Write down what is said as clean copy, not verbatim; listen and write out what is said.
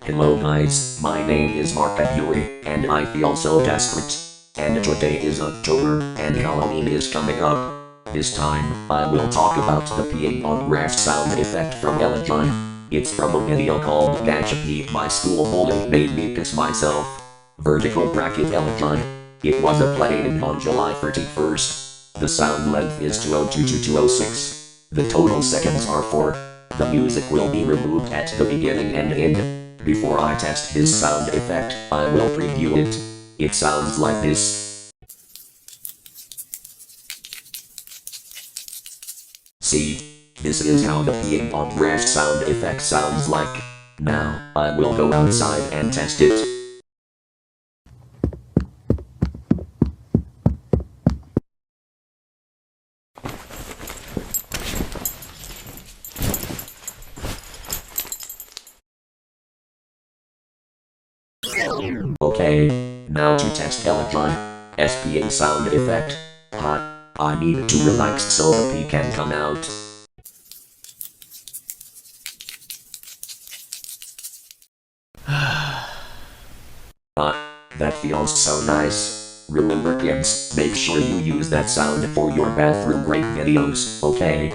Hello guys, my name is Markov Yuri, and I feel so desperate. And today is October, and Halloween is coming up. This time, I will talk about the peeing on grass sound effect from Elegy. It's from a video called Gotcha Pee. My school bully made me piss myself. Vertical bracket Elegy. It was played on July 31st. The sound length is 202 to 206. The total seconds are 4. The music will be removed at the beginning and end. Before I test this sound effect, I will preview it. It sounds like this. See? This is how the peeing on grass sound effect sounds like. Now, I will go outside and test it. Okay, now to test Elegy. SPA sound effect. Hot. I need to relax so the pee can come out. That feels so nice. Remember kids, make sure you use that sound for your bathroom break videos, okay?